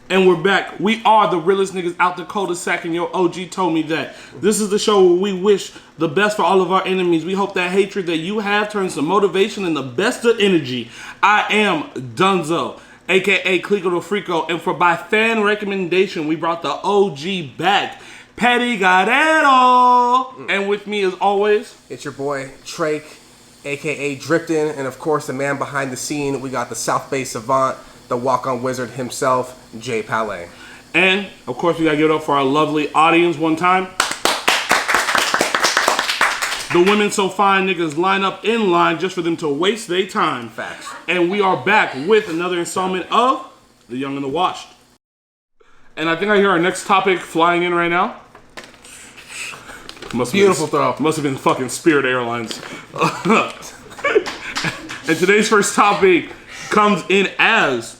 And we're back. We are the realest niggas out the cul-de-sac, and your OG told me that. This is the show where we wish the best for all of our enemies. We hope that hatred that you have turns to motivation and the best of energy. I am Dunzo, a.k.a. Clico the Frico, and by fan recommendation, we brought the OG back, Petty Guerrero. And with me, as always, it's your boy, Trake, a.k.a. Dripton, and of course, the man behind the scene, we got the South Bay Savant, the walk-on wizard himself, Jay Palais. And, of course, we got to give it up for our lovely audience one time. The women so fine niggas line up in line just for them to waste their time. Facts. And we are back with another installment of The Young and the Washed. And I think I hear our next topic flying in right now. Beautiful throw. Must have been fucking Spirit Airlines. And today's first topic comes in as,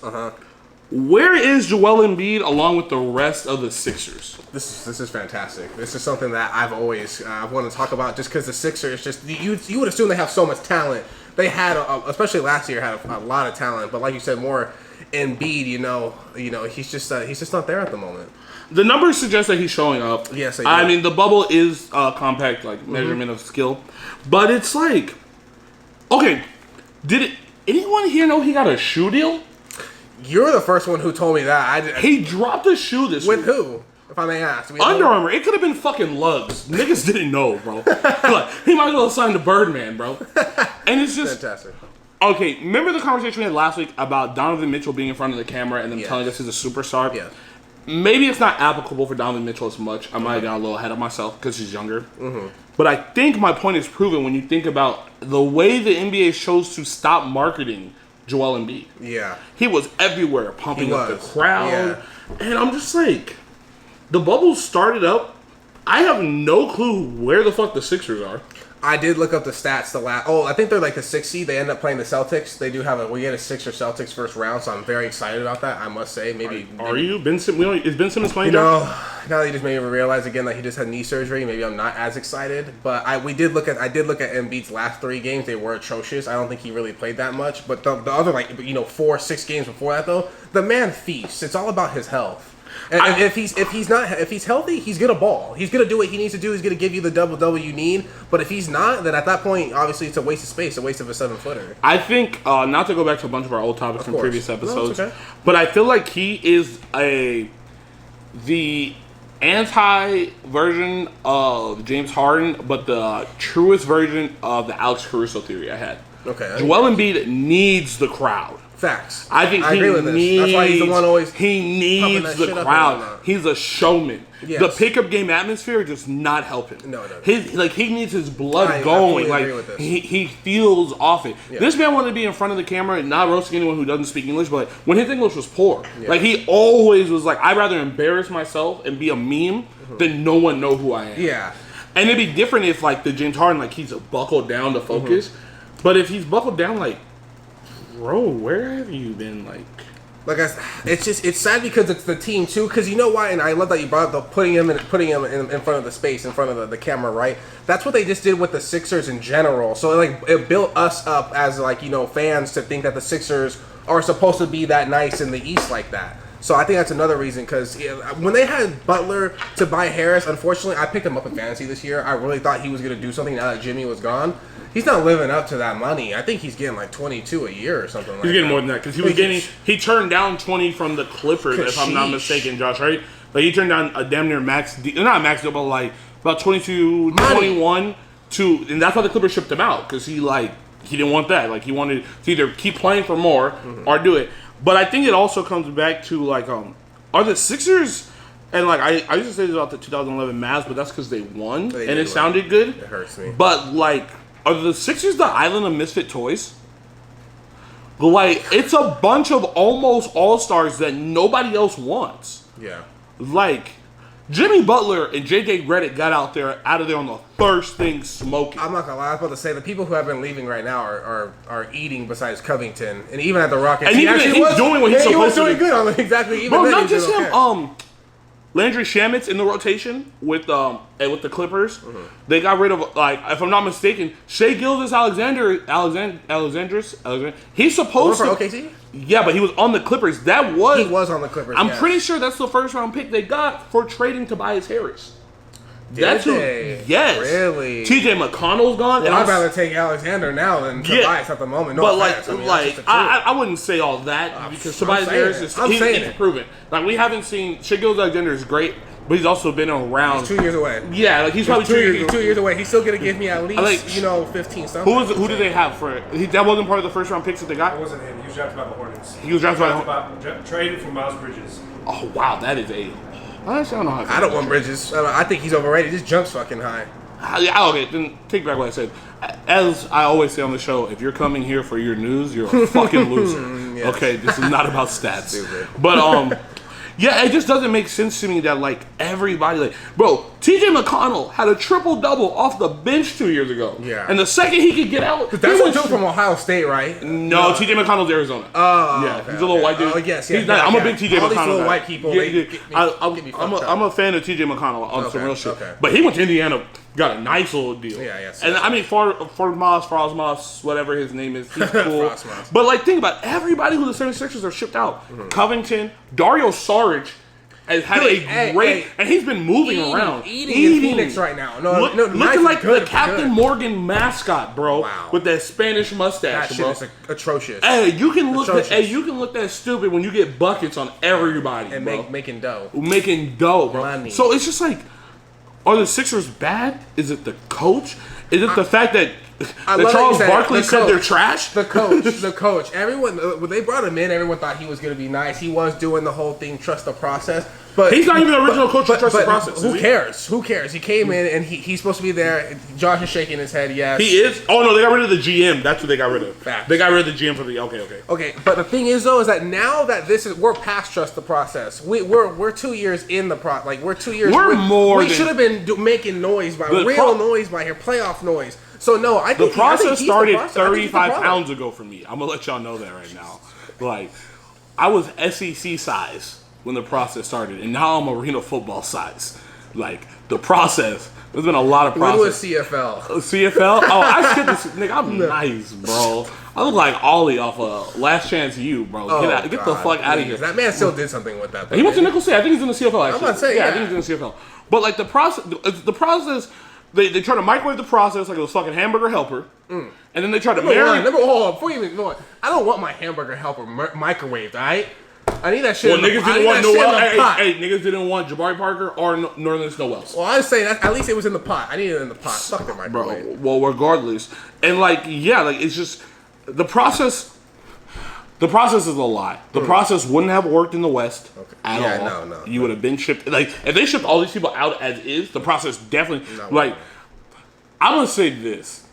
where is Joel Embiid along with the rest of the Sixers? This is fantastic. This is something that I've always wanted to talk about, just because the Sixers, just you would assume they have so much talent. They had, especially last year, had a lot of talent. But like you said, more Embiid, you know, he's just not there at the moment. The numbers suggest that he's showing up. Yes, they do. I mean, the bubble is compact, like measurement of skill, but it's like, okay, did anyone here know he got a shoe deal? You're the first one who told me that. He dropped a shoe this week. With who, if I may ask? Under Armour. It could have been fucking Lugs. Niggas didn't know, bro. Like, he might as well have signed to Birdman, bro. And it's just fantastic. Okay, remember the conversation we had last week about Donovan Mitchell being in front of the camera and them telling us he's a superstar? Yeah. Maybe it's not applicable for Donovan Mitchell as much. I might have gotten a little ahead of myself because he's younger. But I think my point is proven when you think about the way the NBA chose to stop marketing Joel Embiid. Yeah. He was everywhere, pumping up the crowd. Yeah. And I'm just like, the bubble started up. I have no clue where the fuck the Sixers are. I did look up the stats I think they're like the 6th seed. They end up playing the Celtics. They do have we get a Sixers Celtics first round, so I'm very excited about that, I must say. Are you? Is Ben Simmons playing? Now that you just made me realize again that he just had knee surgery, maybe I'm not as excited. But I did look at Embiid's last 3 games. They were atrocious. I don't think he really played that much. But the other 4-6 games before that though, the man feasts. It's all about his health. And if he's healthy, he's gonna ball. He's gonna do what he needs to do. He's gonna give you the double you need. But if he's not, then at that point, obviously, it's a waste of space, a waste of a 7-footer. I think not to go back to a bunch of our old topics from previous episodes, okay. But I feel like he is the anti version of James Harden, but the truest version of the Alex Caruso theory I had. Okay. Joel Embiid needs the crowd. Facts. I think I agree with this. That's why he's the one always. He needs the crowd. He's a showman. Yes. The pickup game atmosphere does not help him. No. He needs his blood going. I agree with this. He feels off it. Yeah. This man wanted to be in front of the camera and not roasting anyone who doesn't speak English, but when his English was poor, like he always was like, I'd rather embarrass myself and be a meme than no one know who I am. Yeah. And it'd be different if like the James Harden, like he's buckled down to focus, but if he's buckled down, like, bro, where have you been? It's sad because it's the team too. Because you know why, and I love that you brought up putting him in front of the space, in front of the camera, right? That's what they just did with the Sixers in general. So it built us up as fans to think that the Sixers are supposed to be that nice in the East like that. So I think that's another reason, because when they had Butler to buy Harris, unfortunately, I picked him up in fantasy this year. I really thought he was going to do something now that Jimmy was gone. He's not living up to that money. I think he's getting like 22 a year or something like that. He's getting more than that, because he turned down 20 from the Clippers, if I'm not mistaken, Josh, right? Like he turned down a damn near max, not max deal, but like about 22, 21 and that's why the Clippers shipped him out, because he didn't want that. Like he wanted to either keep playing for more or do it. But I think it also comes back to are the Sixers, and I used to say this about the 2011 Mavs, but that's because they won and it sounded good. It hurts me. But are the Sixers the island of misfit toys? It's a bunch of almost all-stars that nobody else wants. Yeah. Jimmy Butler and J.J. Redick got out of there on the first thing smoking. I'm not gonna lie, I was about to say the people who have been leaving right now are eating besides Covington, and even at the Rockets, and he's doing what he's supposed to do. He was doing good on exactly. Even bro, then, not just him. Landry Shamit's in the rotation with the Clippers. They got rid of, like, if I'm not mistaken, Shai Gilgeous-Alexander. He's supposed for to. OKC? Yeah, but he was on the Clippers. He was on the Clippers. I'm pretty sure that's the first round pick they got for trading Tobias Harris. That's they? Yes. Really? TJ McConnell's gone. Well, I'd rather take Alexander now than Tobias at the moment. No but offense. I wouldn't say all that because Tobias Harris is he's proven. Like, we haven't seen Shai Gilgeous-Alexander is great, but he's also been around. He's 2 years away. Yeah, like he's probably 2 years. He's 2 years away. He's still gonna give me at least 15 something. Who did they have for it? That wasn't part of the first round picks that they got. It wasn't him. He was drafted by the Hornets. He was drafted by traded for Miles Bridges. Oh wow, that is a. I don't know how. I don't want Bridges. I think he's overrated. His jump's fucking high. Okay, then take back what I said. As I always say on the show, if you're coming here for your news, you're a fucking loser. Yes. Okay, this is not about stats. Stupid. But yeah, it just doesn't make sense to me that, like, everybody, like, bro, TJ McConnell had a triple-double off the bench 2 years ago. Yeah. And the second he could get out, that's a dude from Ohio State, right? No, TJ McConnell's Arizona. Oh, yeah, okay, he's a little white dude. Oh, yes, I'm a big TJ All McConnell these little guy. white people. I'm a fan of TJ McConnell on some real shit. Okay. But he went to Indiana, got a nice little deal. Yeah, yes. And I mean, Frosmos, whatever his name is, he's cool. But, like, think about it. Everybody who the 76ers are shipped out. Covington, Dario Sarge. And had and he's been moving around. Eating in Phoenix right now. Looking like the Captain Morgan mascot, bro. Wow. With that Spanish mustache, that shit is atrocious. Hey, you can look that stupid when you get buckets on everybody, and bro. making dough. Making dough, bro. Money. So it's just like, are the Sixers bad? Is it the coach? Is it the fact that Charles Barkley said they're trash? The coach. Everyone, when they brought him in, everyone thought he was going to be nice. He was doing the whole thing, trust the process. But he's not even the original coach of Trust the Process. Who cares? Who cares? He came in and he's supposed to be there. Josh is shaking his head. Yes, he is. Oh no, they got rid of the GM. That's what they got rid of. Facts. They got rid of the GM for the okay. But the thing is though, is that now that we're past Trust the Process. We're 2 years in the we're 2 years. We should have been making noise noise by here, playoff noise. So no, I think the process started 35 pounds ago for me. I'm gonna let y'all know that right now. Like, I was SEC size when the process started, and now I'm arena football size. Like, the process, there's been a lot of process. When was CFL? CFL? Oh, I skipped this. Nigga, I'm nice, bro. I look like Ollie off of Last Chance U, bro. Get the fuck out of here. That man still did something with that. He went to Nicholls State. I think he's in the CFL, actually. I'm about to say, I think he's in the CFL. But, like, the process, they try to microwave the process like it was fucking Hamburger Helper. And then they try to marry. Before you even go on, I don't want my Hamburger Helper microwaved, alright? I need that shit. Well, niggas didn't want niggas didn't want Jabari Parker or Northern Snowells. Well, I was saying that at least it was in the pot. I needed it in the pot. Fuck the microwave. Bro, well, regardless, and like, yeah, like, it's just the process. The process is a lot. The process wouldn't have worked in the West at all. No. You would have been shipped. Like, if they shipped all these people out as is, the process definitely. Like, I'm gonna say this: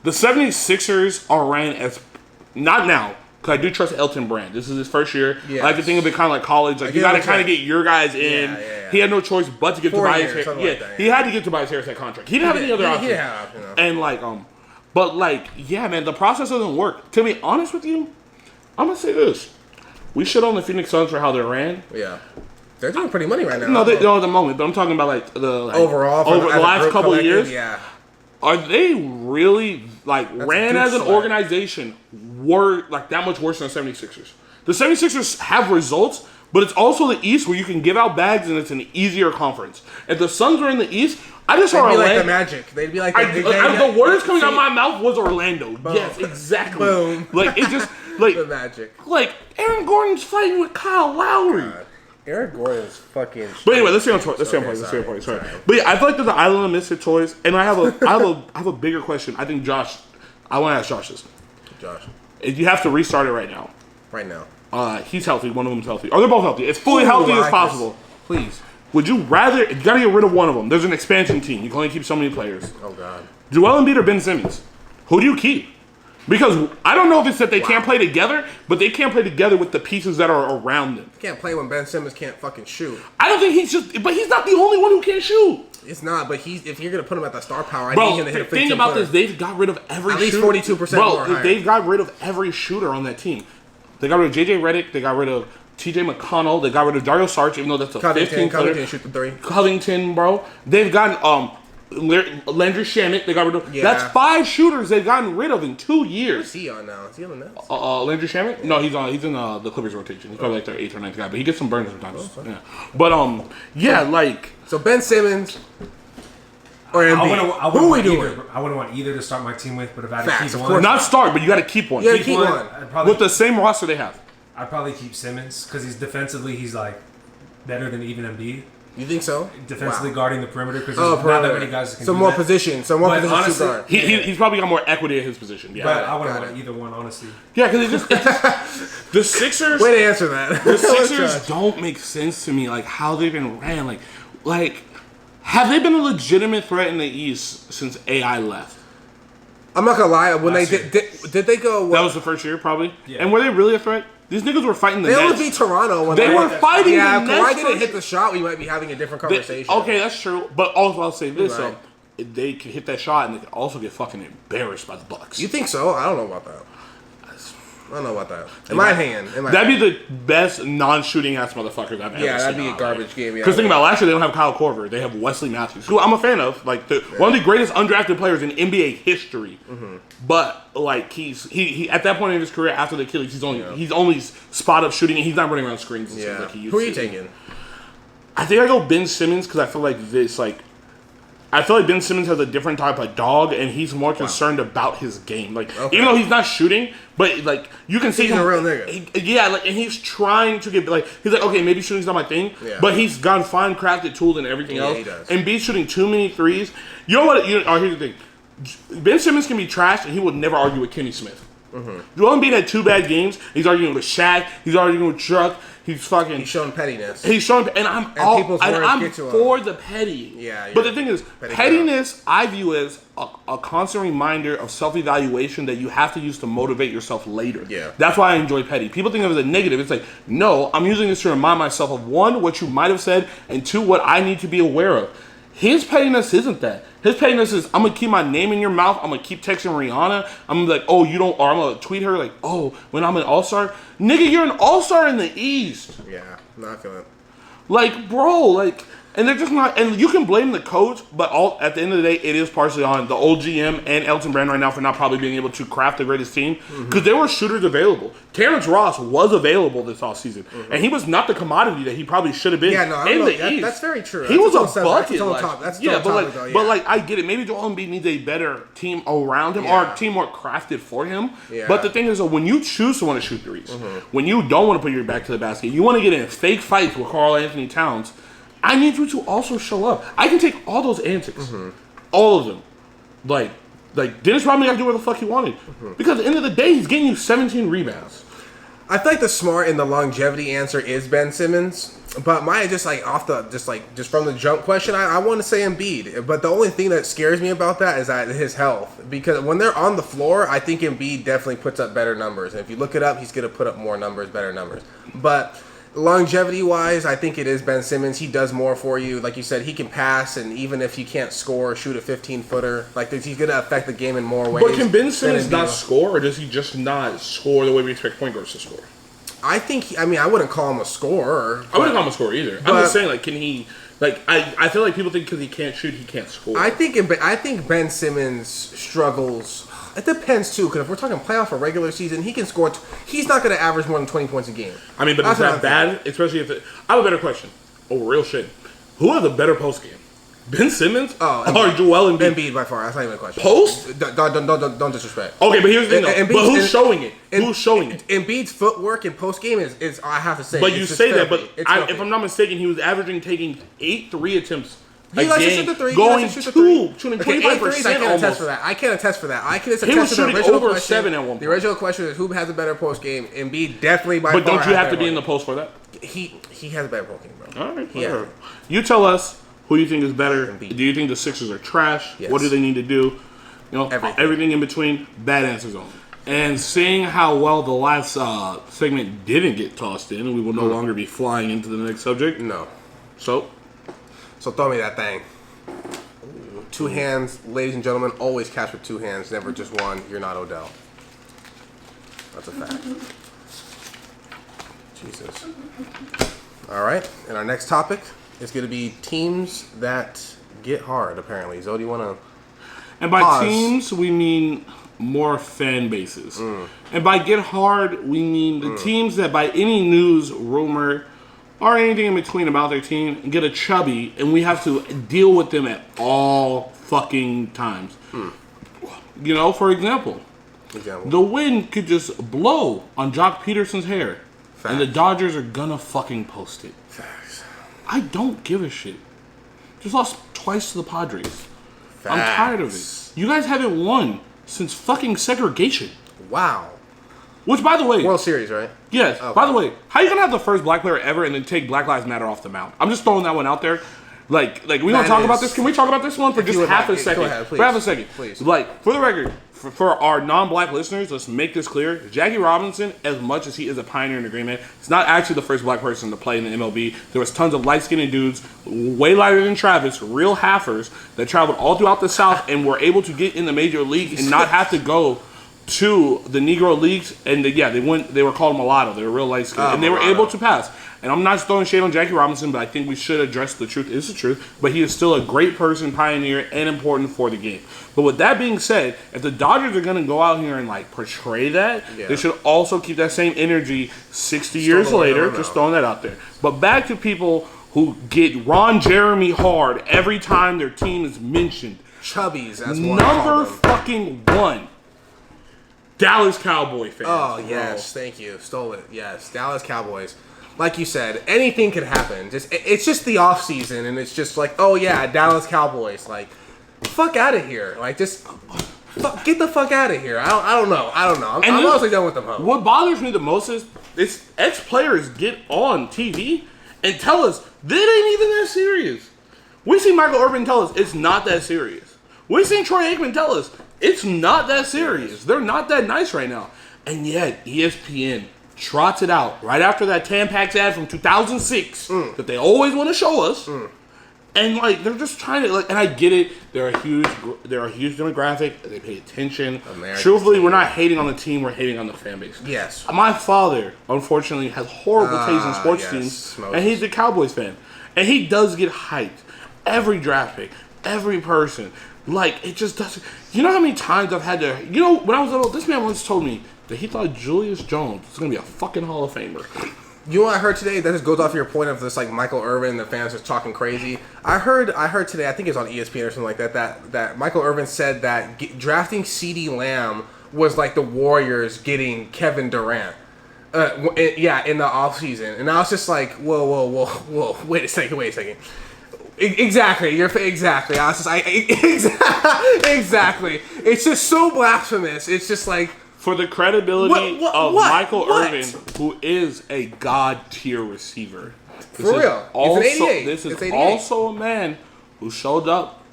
the 76ers are ran as not now. Because I do trust Elton Brand. This is his first year. Yes. I like to think of it kind of like college. Like, you got to kind of get your guys in. Yeah. He had no choice but to get Tobias Harris. He had to get Tobias Harris that contract. He didn't have any other option. And like, but like, yeah, man, the process doesn't work. To be honest with you, I'm gonna say this: we shit on the Phoenix Suns for how they ran. Yeah, they're doing pretty money right now. No, at the moment. But I'm talking about like the overall over the last couple of years. Yeah. Are they really, like, ran as an organization, were, like, that much worse than the 76ers? The 76ers have results, but it's also the East where you can give out bags and it's an easier conference. If the Suns were in the East, I just saw Orlando. They'd be like the Magic. They'd be like the words coming out of my mouth was Orlando. Boom. Yes, exactly. Boom. Like, it just, like... the Magic. Like, Aaron Gordon's fighting with Kyle Lowry. God. Eric Gordon's fucking. But anyway, let's stay on toys. Sorry. But yeah, I feel like there's an island of misfit toys, and I have a bigger question. I think Josh. I want to ask Josh this. Josh, you have to restart it right now. Right now. He's healthy. One of them's healthy. Or they're both healthy. As fully healthy as possible. Please. Would you rather? You gotta get rid of one of them. There's an expansion team. You can only keep so many players. Oh God. Joel Embiid or Ben Simmons? Who do you keep? Because I don't know if it's that they can't play together, but they can't play together with the pieces that are around them. Can't play when Ben Simmons can't fucking shoot. I don't think but he's not the only one who can't shoot. It's not, but if you're gonna put him at the star power, I need him to hit a 15 thing about this, they've got rid of every shooter. At least 42% more higher. They've got rid of every shooter on that team. They got rid of JJ Redick. They got rid of T.J. McConnell. They got rid of Dario Sarge, even though that's a 15 Covington shoot the three. Covington, bro. They've gotten Landry Shamet. They got rid of. Yeah. That's 5 shooters they've gotten rid of in 2 years. Where's he on now? Is he on the Nets? Landry Shamet? No, he's in the Clippers rotation. He's probably like their 8th or 9th guy, but he gets some burns sometimes. Yeah. But yeah, like. So Ben Simmons. Or Embiid. Who are we doing? I wouldn't want either to start my team with, but if I had to keep one, not start, but you got to keep one. You gotta keep one. With the same roster they have. I'd probably keep Simmons because he's defensively, he's like better than even Embiid. You think so? Defensively guarding the perimeter because there's not that many guys that can do that. Position. Some more position honestly, to guard. He's probably got more equity at his position. Yeah, but I wouldn't want either one, honestly. Yeah, because the Sixers. Way to answer that. The Sixers don't make sense to me. Like how they've been ran. Like have they been a legitimate threat in the East since AI left? I'm not gonna lie. When did they go? That was the first year, probably. Yeah. And were they really a threat? These niggas were fighting the Nets. They only beat Toronto when they were fighting the Nets. Yeah, if Kawhi didn't hit the shot, we might be having a different conversation. Okay, that's true. But also, I'll say this: Right. they can hit that shot, and they can also get fucking embarrassed by the Bucks. You think so? I don't know about that. I don't know about that. In my hand. That'd be the best non-shooting ass motherfuckers I've ever seen. Yeah, that'd be a garbage game. Because think about it, last year, they don't have Kyle Korver. They have Wesley Matthews, who I'm a fan of. Like one of the greatest undrafted players in NBA history. Mm-hmm. But like he at that point in his career after the Achilles, he's only spot up shooting, and he's not running around screens. And stuff like he used Who are you to. taking? I think I go Ben Simmons because I feel like Ben Simmons has a different type of dog, and he's more concerned about his game. Like, even though he's not shooting, but like you can see he's a real nigga. And he's trying to get he's like, okay, maybe shooting's not my thing, but he's got fine crafted tools and everything else. He does. And Embiid's shooting too many threes. You know what? Here's the thing: Ben Simmons can be trashed, and he would never argue with Kenny Smith. Mm-hmm. Joel Embiid had 2 bad games. He's arguing with Shaq. He's arguing with Chuck. He's showing pettiness. He's showing, and I'm for the petty. Yeah. But the thing is, pettiness I view as a constant reminder of self-evaluation that you have to use to motivate yourself later. Yeah. That's why I enjoy petty. People think of it as a negative. It's like, no, I'm using this to remind myself of 1, what you might have said, and 2, what I need to be aware of. His pettiness isn't that. His pettiness is, I'm going to keep my name in your mouth. I'm going to keep texting Rihanna. I'm like, oh, you don't, or I'm going to tweet her like, oh, when I'm an all-star. Nigga, you're an all-star in the East. Yeah, not feeling it. Like, bro, like, and they're just not, and you can blame the coach, but at the end of the day, it is partially on the old GM and Elton Brand right now for not probably being able to craft the greatest team, because there were shooters available. Terrence Ross was available this offseason, and he was not the commodity that he probably should have been in the East. That's very true. He was a bucket. But like, I get it. Maybe Joel Embiid needs a better team around him, or a team more crafted for him. Yeah. But the thing is, when you choose to want to shoot threes, when you don't want to put your back to the basket, you want to get in fake fights with Karl Anthony Towns, I need you to also show up. I can take all those antics. All of them. Like Dennis Rodman got to do what the fuck he wanted. Because at the end of the day, he's getting you 17 rebounds. I feel like the smart and the longevity answer is Ben Simmons. But my just from the jump question, I want to say Embiid. But the only thing that scares me about that is his health. Because when they're on the floor, I think Embiid definitely puts up better numbers. And if you look it up, he's going to put up more numbers, better numbers. But longevity-wise, I think it is Ben Simmons. He does more for you. Like you said, he can pass, and even if you can't score, shoot a 15-footer. Like, he's going to affect the game in more ways. But can Ben Simmons not score, or does he just not score the way we expect point guards to score? I think, I wouldn't call him a scorer. I wouldn't call him a scorer either. I'm just saying, like, can he... Like, I feel like people think because he can't shoot, he can't score. I think Ben Simmons struggles... It depends, too, because if we're talking playoff or regular season, he can score... He's not going to average more than 20 points a game. I mean, but is that bad? Especially if it... I have a better question. Oh, real shit. Who has a better post game? Ben Simmons? Or Joel Embiid? Embiid by far. That's not even a question. Post? Don't disrespect. Okay, but here's the thing, though. But who's showing it? Who's showing it? Embiid's footwork in post game is I have to say. But you say that, but if I'm not mistaken, he was taking 8 3 attempts. He likes to shoot the three. Going shooting 25% almost. I can't attest for that. I can attest he was shooting to the over question. 7 at one point. The original question is who has a better post game. Embiid definitely by But far. don't you have to be in the post for that? He has a better post game, bro. All right, you tell us who you think is better. Embiid. Do you think the Sixers are trash? Yes. What do they need to do? You know, everything in between. Bad answers only. And seeing how well the last segment didn't get tossed in, we will no longer be flying into the next subject. No. So throw me that thing. 2 hands, ladies and gentlemen, always catch with 2 hands, never just one. You're not Odell. That's a fact. Jesus. All right, and our next topic is going to be teams that get hard, apparently. Zoe, do you want to And by pause? teams, we mean more fan bases. And by get hard, we mean the teams that by any news, rumor, or anything in between about their team get a chubby, and we have to deal with them at all fucking times. You know, for example, the wind could just blow on Jock Peterson's hair, and the Dodgers are gonna fucking post it. Facts. I don't give a shit. Just lost twice to the Padres. Facts. I'm tired of it. You guys haven't won since fucking segregation. Wow. Which, by the way, World Series, right? yes. Okay. By the way, how you gonna have the first black player ever and then take Black Lives Matter off the mound? I'm just throwing that one out there. Like we gonna talk about this? Can we talk about this one for just half a second? Go ahead, please. For half a second, Please. Like, for the record, for our non-black listeners, let's make this clear: Jackie Robinson, as much as he is a pioneer in the game, it's not actually the first black person to play in the MLB. There was tons of light-skinned dudes, way lighter than Travis, real halfers that traveled all throughout the South and were able to get in the major league and not have to go to the Negro leagues, and they went. They were called mulatto. They were real light skinned, and they were mulatto. able to pass. And I'm not throwing shade on Jackie Robinson, but I think we should address the truth. It's the truth, but he is still a great person, pioneer, and important for the game. But with that being said, if the Dodgers are going to go out here and like portray that, they should also keep that same energy 60 years later. Just throwing that out there. But back to people who get Ron Jeremy hard every time their team is mentioned. Chubbies, as one Number called them. fucking one. Dallas Cowboy fans. Oh, yes. Thank you. Stole it. Yes. Dallas Cowboys. Like you said, anything could happen. It's just the off season, and it's just like, oh, yeah, Dallas Cowboys. Like, fuck out of here. Like, just get the fuck out of here. I don't know. I'm mostly done with them. What bothers me the most is ex-players get on TV and tell us that ain't even that serious. We see Michael Irvin tell us it's not that serious. We seen Troy Aikman tell us it's not that serious. They're not that nice right now. And yet, ESPN trots it out right after that Tampax ad from 2006 that they always want to show us. And, like, they're just trying to, like, and I get it. They're a huge demographic. They pay attention. Truthfully, we're not hating on the team. We're hating on the fan base. Yes. My father, unfortunately, has horrible taste in sports teams, and he's a Cowboys fan. And he does get hyped. Every draft pick, every person. Like, it just doesn't. You know how many times I've had to. You know, when I was little, this man once told me that he thought Julius Jones was going to be a fucking Hall of Famer. You know what I heard today? That just goes off your point of this, like, Michael Irvin, the fans just talking crazy. I heard today, I think it's on ESPN or something like that Michael Irvin said that drafting CeeDee Lamb was like the Warriors getting Kevin Durant. In the offseason. And I was just like, whoa, wait a second. Exactly. Exactly. I was just like, exactly. It's just so blasphemous. It's just like, for the credibility of Michael Irvin, who is a god-tier receiver. For real. This is also a man who showed up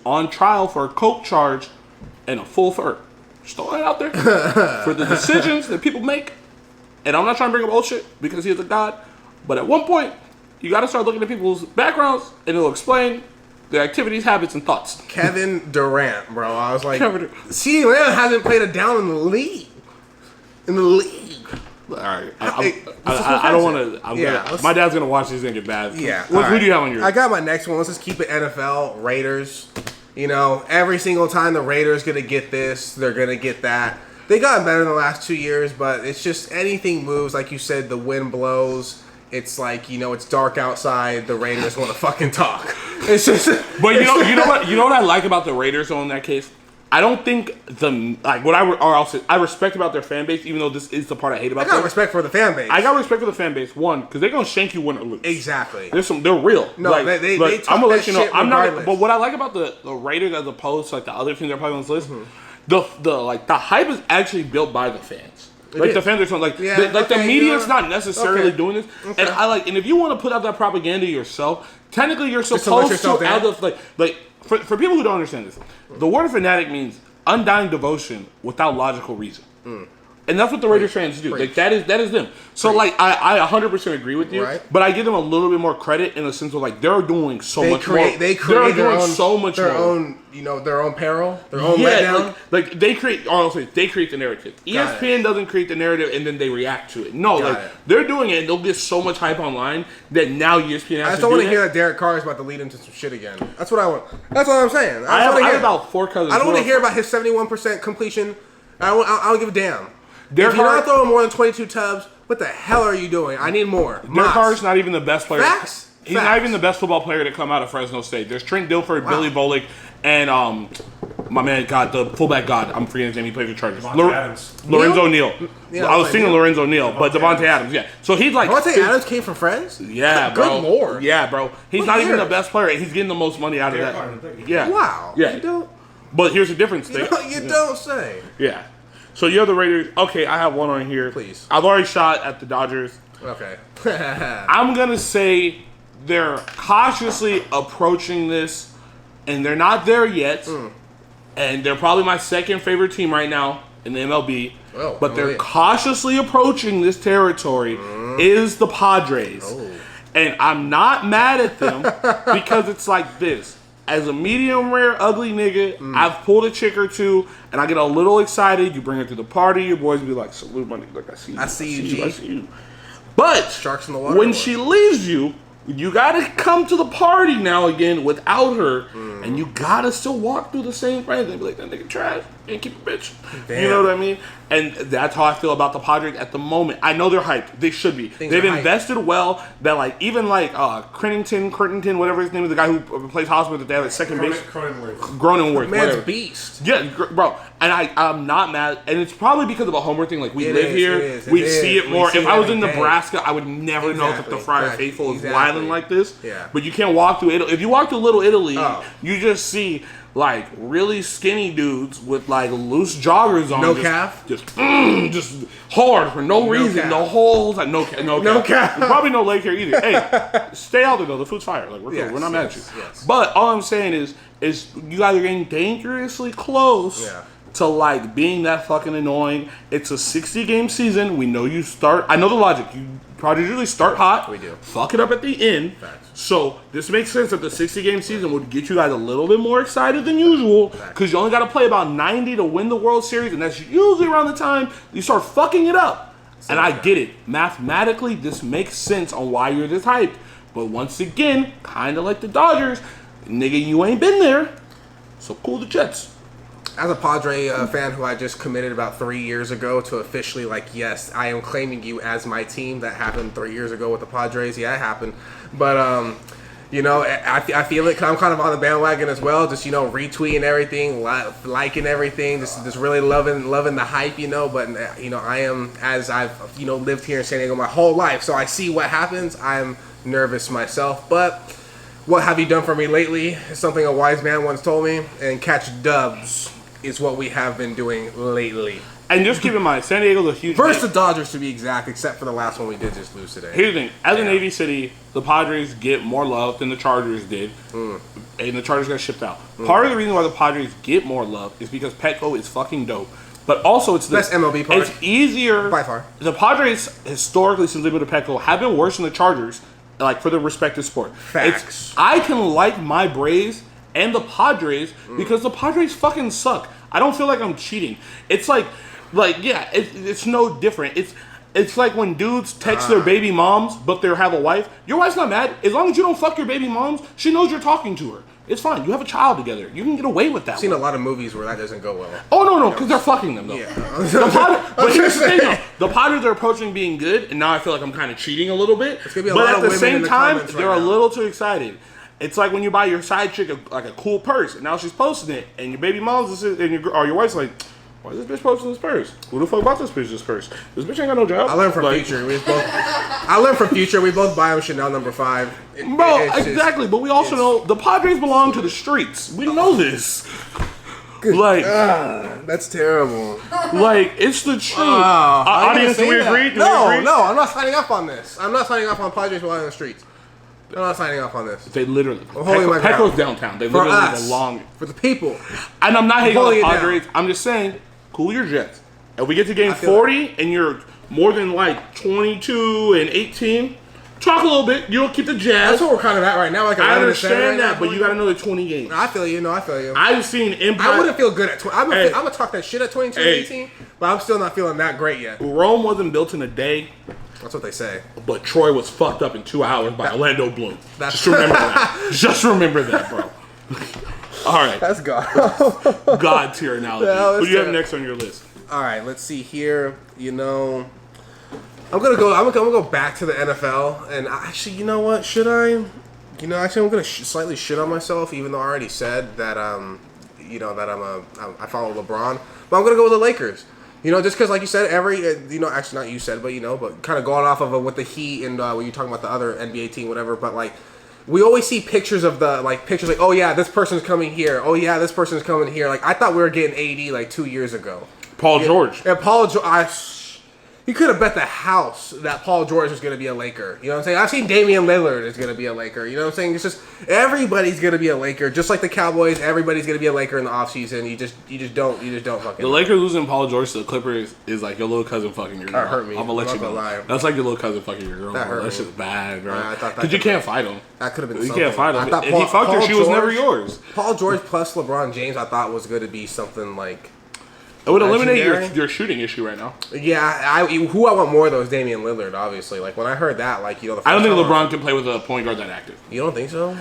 on trial for a coke charge and a full third. Just throwing it out there. For the decisions that people make. And I'm not trying to bring up old shit because he is a god. But at one point, you got to start looking at people's backgrounds and it'll explain their activities, habits, and thoughts. Kevin Durant, bro. I was like, CeeDee Lamb hasn't played a down in the league. All right. I don't want to. My dad's going to watch this and get bad. Yeah. Who do you have on yours? I got my next one. Let's just keep it NFL. Raiders. You know, every single time the Raiders going to get this, they're going to get that. They got better in the last 2 years, but it's just anything moves. Like you said, the wind blows. It's like, you know, it's dark outside. The Raiders want to fucking talk. It's just. But you know what I like about the Raiders though in that case. I don't think I respect about their fan base, even though this is the part I hate about them. I got respect for the fan base. I got respect for the fan base. One, because they're gonna shank you win or lose. Exactly. They're real. No, like, they I'm gonna let you know. I'm regardless. not. But what I like about the Raiders as opposed to like the other teams they're probably on this list, the hype is actually built by the fans. Like the fans are like, the media's not necessarily doing this, and and if you want to put out that propaganda yourself, technically you're supposed to out of like for people who don't understand this, the word fanatic means undying devotion without logical reason. And that's what the Raiders fans do. Like that is them. So like I 100% agree with you. Right. But I give them a little bit more credit in the sense of like they're doing so much more. They create their own, so much their more. own, their own peril, their own letdown. Like they create. Honestly, they create the narrative. ESPN doesn't create the narrative and then they react to it. No, they're doing it and they'll get so much hype online that now ESPN has I just don't want to hear that Derek Carr is about to lead him to some shit again. That's what I want. That's what I'm saying. I have about 4 cousins. I don't want to hear about his 71% completion. I don't give a damn. Derek if you're Carr, not throwing more than 22 tubs, what the hell are you doing? I need more. Derek Carr's not even the best player. Facts. He's not even the best football player to come out of Fresno State. There's Trent Dilfer, Billy Bolick, and my man, the fullback god. I'm forgetting his name. He plays for Chargers. Lorenzo Neal. Yeah, I was thinking Lorenzo Neal, but Devontae Adams. Yeah. So he's like. Devontae Adams came from Friends? Yeah, bro. Good lord. Yeah, bro. He's not even the best player. He's getting the most money out of that. Yeah. Wow. Yeah. You don't. But here's the difference. You don't say. Yeah. So you're the Raiders. Okay, I have one on here. Please. I've already shot at the Dodgers. Okay. I'm going to say they're cautiously approaching this, and they're not there yet. And they're probably my second favorite team right now in the MLB. But they're cautiously approaching this territory is the Padres. And I'm not mad at them because it's like this. As a medium rare ugly nigga, I've pulled a chick or two, and I get a little excited. You bring her to the party, your boys be like, salute money. Like, I see you. I see you. But Sharks in the water. When she leaves you, you gotta come to the party now again without her, and you gotta still walk through the same friends and be like, that nigga trash, and keep a bitch. Damn. You know what I mean? And that's how I feel about the Padres at the moment. I know they're hyped. They should be. They've invested well. That like even like Crittenton, whatever his name is, the guy who plays hospital that they have at second base. Cronenworth. Man's beast. Yeah, bro. And I'm not mad. And it's probably because of a homer thing. Like we live here, we see it more. If I was in Nebraska, I would never know that the Friar Faithful is wilding like this. Yeah. But you can't walk through Italy. If you walk through Little Italy, you just see like really skinny dudes with like loose joggers on, just hard for no reason. Calf. The whole time, no calf. Probably no leg hair either. Hey, stay out there though. The food's fire. Like we're good. We're not mad at you. Yes. But all I'm saying is you guys are getting dangerously close. To like being that fucking annoying. It's a 60-game season. We know you start. I know the logic. You probably usually start hot. We do. Fuck it up at the end. Facts. So this makes sense that the 60-game season would get you guys a little bit more excited than usual because you only got to play about 90 to win the World Series, and that's usually around the time you start fucking it up. And I get it. Mathematically, this makes sense on why you're this hyped. But once again, kind of like the Dodgers, nigga, you ain't been there. So cool the Jets. As a Padre fan who I just committed about 3 years ago to officially yes, I am claiming you as my team. That happened 3 years ago with the Padres. Yeah, it happened. But, I feel it because I'm kind of on the bandwagon as well. Just, retweeting everything, liking everything, just really loving the hype, But, I am, as I've, lived here in San Diego my whole life. So I see what happens. I'm nervous myself. But what have you done for me lately? It's something a wise man once told me. And catch dubs is what we have been doing lately. And just keep in mind, San Diego's a huge... Versus the Dodgers, to be exact, except for the last one we did just lose today. Here's the thing. As a Navy City, the Padres get more love than the Chargers did. And the Chargers got shipped out. Part of the reason why the Padres get more love is because Petco is fucking dope. But also, it's best MLB part. It's easier... By far. The Padres, historically, since they've been to Petco, have been worse than the Chargers, like, for their respective sport. Facts. I can like my Braves and the Padres because the Padres fucking suck. I don't feel like I'm cheating. It's it's no different. It's like when dudes text their baby moms, but they have a wife. Your wife's not mad. As long as you don't fuck your baby moms, she knows you're talking to her. It's fine. You have a child together. You can get away with that. I've seen a lot of movies where that doesn't go well. Oh, no, because they're fucking them, though. Yeah. But here's the thing, though. The Padres are approaching being good, and now I feel like I'm kind of cheating a little bit. But at the same time, they're a little too excited. It's like when you buy your side chick a cool purse, and now she's posting it, and your baby mom's and your wife's like, why is this bitch posting this purse? Who the fuck bought this purse? This bitch ain't got no job. I learned from Future. We both buy him Chanel No. 5. Exactly. But we also know the Padres belong to the streets. We know this. That's terrible. It's the truth. Audience, do we agree? No, I'm not signing up on this. I'm not signing up on Padres belong on the streets. I'm not signing up on this. They literally. Petco's downtown. They for literally us, belong. for the people. And I'm not hating on the Padres. I'm just saying, cool your Jets. If we get to game 40 and you're more than like 22 and 18, talk a little bit. You'll keep the jazz. That's what we're kind of at right now. Like I understand that, but you got another 20 games. I feel you. No, I feel you. I've seen impact. I wouldn't feel good at 20. I'm gonna talk that shit at 22 and 18, but I'm still not feeling that great yet. Rome wasn't built in a day. That's what they say. But Troy was fucked up in 2 hours by Orlando Bloom. Just remember that. Just remember that, bro. All right. That's God. God tier analogy. Yeah, Who do you have next on your list? All right, let's see here. I'm gonna go back to the NFL, and actually, you know what? Should I? Actually, I'm gonna slightly shit on myself, even though I already said that I follow LeBron, but I'm gonna go with the Lakers. Just because, like you said, actually not you said, but kind of going off of with the Heat and when you're talking about the other NBA team, whatever. But like, we always see pictures of pictures like, oh yeah, this person's coming here. Oh yeah, this person's coming here. Like I thought we were getting AD like 2 years ago. Paul George. And Paul George, you could have bet the house that Paul George was going to be a Laker. You know what I'm saying? I've seen Damian Lillard is going to be a Laker. You know what I'm saying? It's just everybody's going to be a Laker. Just like the Cowboys, everybody's going to be a Laker in the offseason. You just don't fucking. The Lakers losing Paul George to the Clippers is like your little cousin fucking your girl. That hurt me. I'm gonna let you know. Lie. That's like your little cousin fucking your girl. That hurt me. That's just bad, bro. Because you can't fight him. That could have been. You something. can't fight him. I thought If he fucked her, she was never yours. Paul George plus LeBron James, I thought was going to be something like. It would eliminate your shooting issue right now. Yeah, who I want more though is Damian Lillard. Obviously, like when I heard that, like the I don't think LeBron can play with a point guard that active. You don't think so?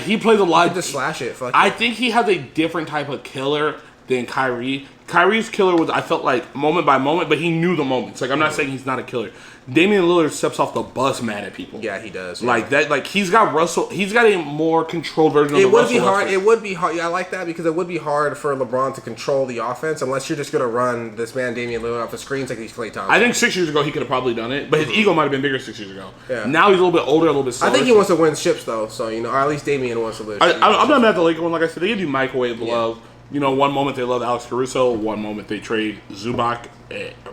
He plays a lot. You just slash it. I think he has a different type of killer than Kyrie. Kyrie's killer was, I felt like, moment by moment, but he knew the moments. Like, I'm not saying he's not a killer. Damian Lillard steps off the bus mad at people. Yeah, he does. Like that. Like he's got a more controlled version of the Russell. It would be hard. Yeah, I like that because it would be hard for LeBron to control the offense unless you're just going to run this man Damian Lillard off the screens like he's Klay Thompson. I think 6 years ago he could have probably done it, but his ego might have been bigger 6 years ago. Yeah. Now he's a little bit older, a little bit slower. I think he wants to win ships though, so or at least Damian wants to win. I'm not mad at the Lakers one. Like I said, they give you microwave love. One moment they love Alex Caruso, one moment they trade Zubac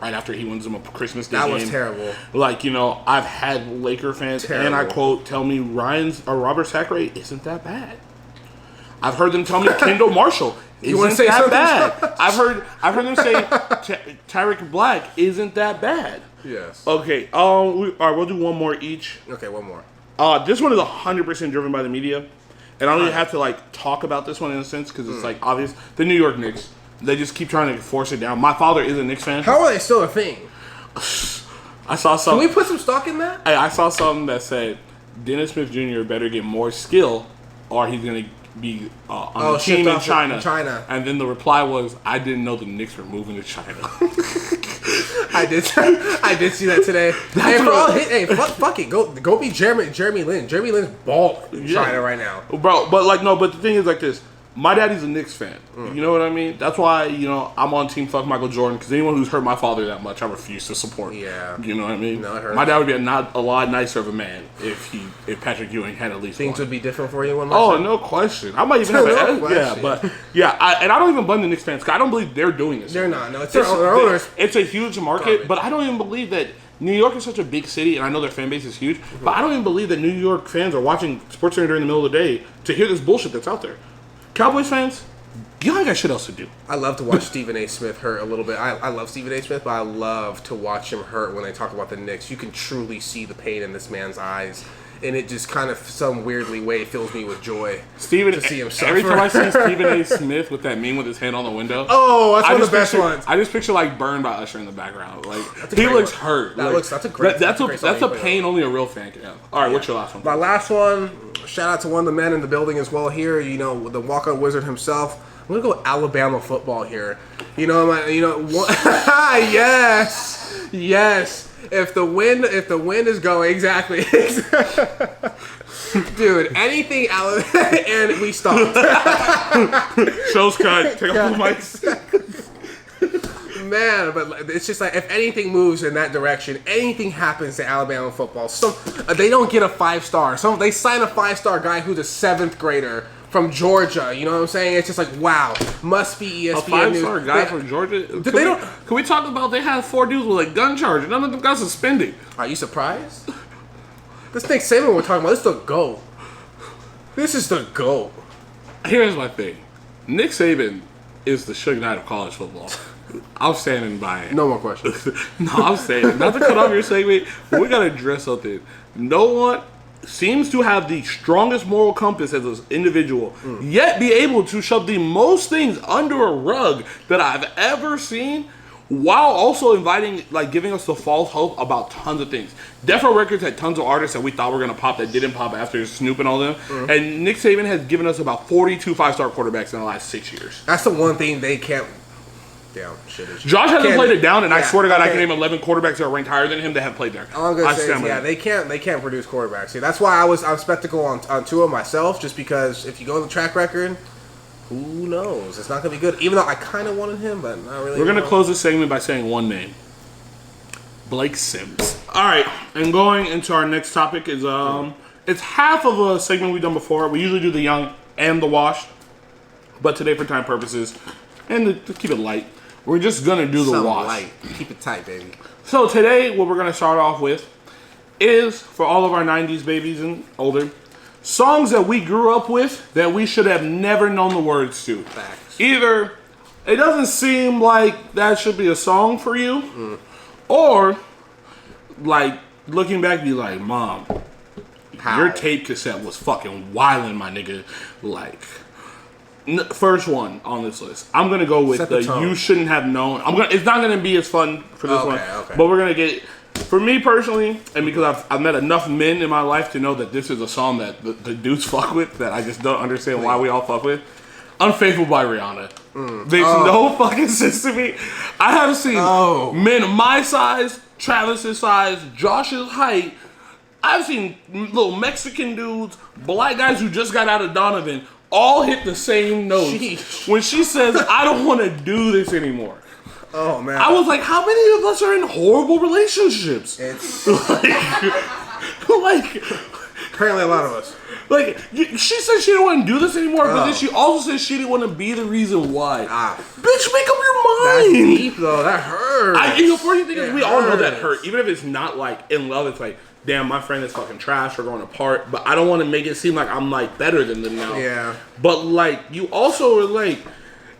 right after he wins them a Christmas Day game. That was terrible. Like, I've had Laker fans, and I quote, tell me Robert Sacre isn't that bad. I've heard them tell me Kendall Marshall isn't that bad. I've heard them say Tyreek Black isn't that bad. Yes. Okay, all right, we'll do one more each. Okay, one more. This one is 100% driven by the media. And I don't even have to talk about this one in a sense because it's obvious. The New York Knicks, they just keep trying to force it down. My father is a Knicks fan. How are they still a thing? I saw something. Can we put some stock in that? I saw something that said Dennis Smith Jr. better get more skill, or he's gonna be on the team in China. And then the reply was, "I didn't know the Knicks were moving to China." I did see that today. Fuck it. Go be Jeremy Lin. Jeremy Lin's balling in China right now. Bro, but the thing is like this. My daddy's a Knicks fan. You know what I mean? That's why, I'm on team fuck Michael Jordan, because anyone who's hurt my father that much, I refuse to support. Yeah. You know what I mean? No, it hurts. My dad would be a lot nicer of a man if Patrick Ewing had at least Things one. would be different for you. No question. I might even have I don't even blame the Knicks fans, because I don't believe they're doing this. They're not. No, it's their owners. It's a huge market, but I don't even believe that New York is such a big city, and I know their fan base is huge, but I don't even believe that New York fans are watching SportsCenter during the middle of the day to hear this bullshit that's out there. Cowboys fans, y'all got shit else to do. I love to watch Stephen A. Smith hurt a little bit. I love Stephen A. Smith, but I love to watch him hurt when they talk about the Knicks. You can truly see the pain in this man's eyes, and it just kind of some weirdly way fills me with joy to see him suffer. Every time I see Stephen A. Smith with that meme with his hand on the window, that's one of the best ones. I just picture Burn by Usher in the background. He looks hurt. That's a great. That's a pain only a real fan can have. All right, what's your last one? My last one. Shout out to one of the men in the building as well here. The walk-on wizard himself. I'm gonna go Alabama football here. Yes. If the wind is going exactly. Dude, anything Alabama, and we stopped. Show's cut. Take off the mics. Man, but it's just if anything moves in that direction, anything happens to Alabama football. They don't get a 5-star. They sign a 5-star guy who's a 7th grader from Georgia. You know what I'm saying? It's just wow, must be ESPN. A 5-star guy from Georgia. Can we talk about they have 4 dudes with gun charges? None of them got suspended. Are you surprised? This Nick Saban we're talking about. This is the GOAT. This is the GOAT. Here's my thing. Nick Saban is the Suge Knight of college football. I'm standing by it. No more questions. No, I'm saying, not to cut off your segment, but we gotta address something. No one seems to have the strongest moral compass as an individual, yet be able to shove the most things under a rug that I've ever seen, while also giving us the false hope about tons of things. Death Row Records had tons of artists that we thought were gonna pop that didn't pop after Snoop and all them. And Nick Saban has given us about 42 5-star quarterbacks in the last 6 years. That's the one thing they can't. Damn, shit is. Josh hasn't played it down, and I swear to God, I can name 11 quarterbacks that are ranked higher than him that have played there. All I'm gonna say is, they can't produce quarterbacks. See, that's why I was skeptical on Tua myself, just because if you go on the track record, who knows? It's not gonna be good. Even though I kind of wanted him, but not really. We're gonna close this segment by saying one name: Blake Sims. All right, and going into our next topic is it's half of a segment we've done before. We usually do the young and the washed, but today, for time purposes, and to keep it light, we're just gonna do the wash. Light. Keep it tight, baby. So today, what we're gonna start off with is for all of our '90s babies and older, songs that we grew up with that we should have never known the words to. Facts. Either it doesn't seem like that should be a song for you, or like looking back, be like, Mom, your tape cassette was fucking wildin', my nigga. Like. First one on this list. I'm gonna go with the you shouldn't have known. It's not gonna be as fun for this one, but we're gonna get. For me personally, and because I've met enough men in my life to know that this is a song that the dudes fuck with, that I just don't understand why we all fuck with. Unfaithful by Rihanna. Makes no fucking sense to me. I have seen men my size, Travis's size, Josh's height. I've seen little Mexican dudes, black guys who just got out of Donovan, all hit the same notes. Sheesh. When she says, I don't want to do this anymore. Oh, man. I was like, how many of us are in horrible relationships? It's like apparently a lot of us. Like, she said she didn't want to do this anymore, but then she also said she didn't want to be the reason why. Bitch, make up your mind. That's deep, though. That hurts. The funny thing is, we all know that hurt. Even if it's not, like, in love, it's like, damn, my friend is fucking trash, we're going apart, but I don't want to make it seem like I'm, like, better than them now. Yeah. But, like, you also are, like,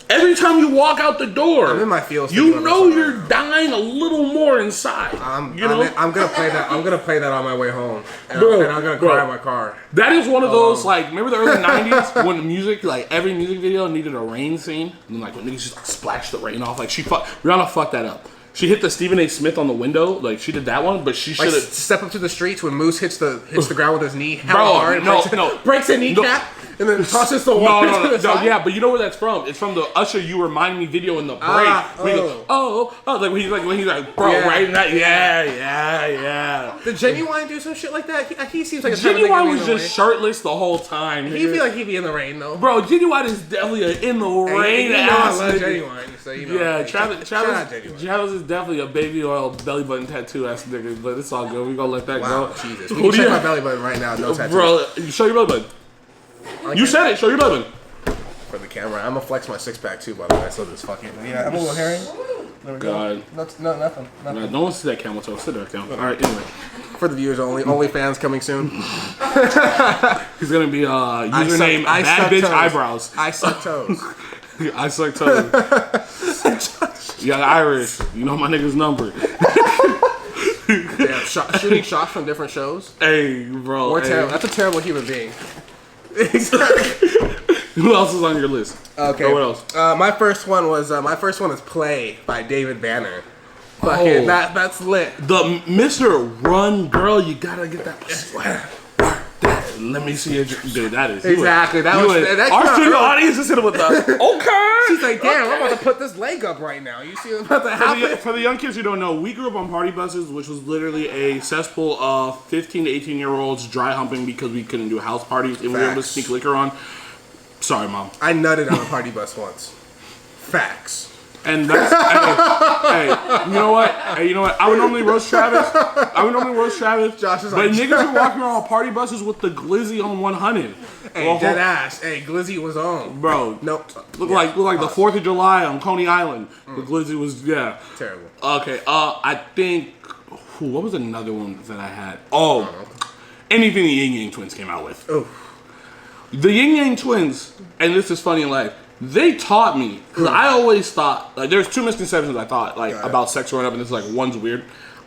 every time you walk out the door, I'm in my feels. You know you're dying a little more inside. I'm gonna play that. I'm gonna play that on my way home, and I'm gonna cry in my car. That is one of those, like, remember the early '90s when the music, like, every music video needed a rain scene, and like when niggas just like, splash the rain off. Like Rihanna fucked that up. She hit the Stephen A. Smith on the window, like she did that one, but she should have step up to the streets when Moose hits the ground with his knee hard. Breaks a kneecap. And then tosses the water to the side? Yeah, but you know where that's from? It's from the Usher "You Remind Me" video in the break. When he goes, like when he's like, bro, right? Yeah. Did Genuine do some shit like that? He seems like a Genuine was just shirtless the whole time. He feel like he'd be in the rain though. Bro, Genuine is definitely in the rain. I love Genuine, so you know. Yeah, Travis is definitely a baby oil belly button tattoo ass nigga, but it's all good. We gonna let that go. Jesus, we can check my belly button right now. No tattoos. Bro, show your belly button. You said it. Show your belly button. For the camera. I'm gonna flex my six pack too, by the way. So this fucking I'm a little hairy. There we go. Nothing. No, don't see that camel toe. Sit there, camel. All right, anyway. For the viewers only. OnlyFans coming soon. He's gonna be username bad bitch eyebrows. I suck toes. I suck toes. Young Irish. You know my nigga's number. Damn, shooting shots from different shows. Hey, bro. That's a terrible human being. Exactly. Who else is on your list? Okay. Or what else? My first one is "Play" by David Banner. Fucking that's lit. The Mr. Run Girl, you gotta get that. Let me see it. Dude, that is exactly that our studio audience is sitting with us. Okay. She's like, damn, I'm about to put this leg up right now. You see what's about to happen? For the young kids who don't know, we grew up on party buses, which was literally a cesspool of 15 to 18 year olds dry humping because we couldn't do house parties and we were able to sneak liquor on. Sorry, Mom. I nutted on a party bus once. Facts. And that's hey, you know what? I would normally roast Travis. Josh is but niggas are walking around on party buses with the glizzy on 100. Hey, dead ass. Hey, glizzy was on. Bro. Nope. Look like the 4th of July on Coney Island. The glizzy was terrible. Okay. I think what was another one that I had? Anything the Yin Yang Twins came out with. Oh. The Yin Yang Twins, and this is funny in life, They taught me, because I always thought, like, there's two misconceptions I thought, like, about sex growing up, and this is, like, one's weird.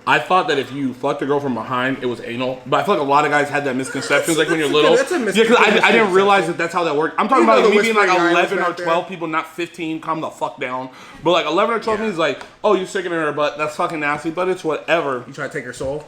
I thought that if you fucked a girl from behind, it was anal. But I feel like a lot of guys had that misconception, like, when you're little. That's a Yeah, because I didn't realize that that's how that worked. I'm talking about me being, like, 11 or 12 people, not 15, calm the fuck down. But, like, 11 or 12 means, like, oh, you're sticking in her butt, that's fucking nasty, but it's whatever. You try to take her soul?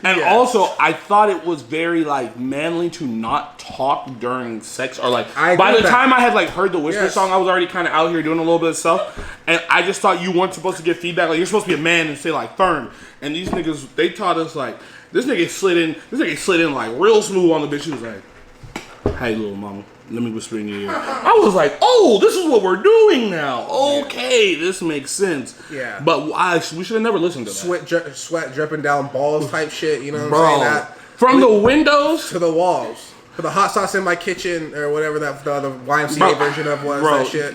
And also, I thought it was very, like, manly to not talk during sex. Or, like, by the time I had, like, heard the Whisper song, I was already kind of out here doing a little bit of stuff. And I just thought you weren't supposed to get feedback. Like, you're supposed to be a man and say, like, firm. And these niggas, they taught us, like, this nigga slid in, like, real smooth on the bitch. She was like, hey, little mama, let me whisper in your ear. I was like, oh, this is what we're doing now. Okay, this makes sense. Yeah. But we should have never listened to that. Sweat dripping down balls type shit, you know what Bro, I'm saying? That, from the windows to the walls. For the hot sauce in my kitchen, or whatever that the YMCA version of was, that shit.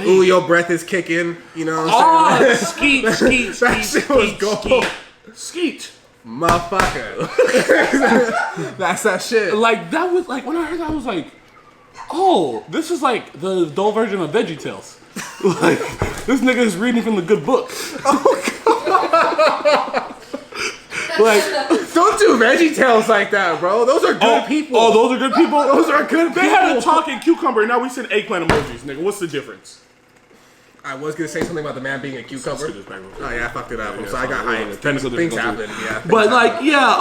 Ooh, your breath is kicking, you know what I'm saying? Skeet. That shit was gold. Skeet. Motherfucker. That's that shit. Like, that was, like, when I heard that, I was like, oh, this is like the adult version of VeggieTales. Like, this nigga is reading from the good book. Oh, God. Like, don't do VeggieTales like that, bro. Those are good people. Oh, those are good people? Those are good people. They had a talking cucumber, and now we send eggplant emojis, nigga. What's the difference? I was gonna say something about the man being a cucumber. Oh yeah, I fucked it up. So I got hyped. Things happen. Yeah. But like, yeah.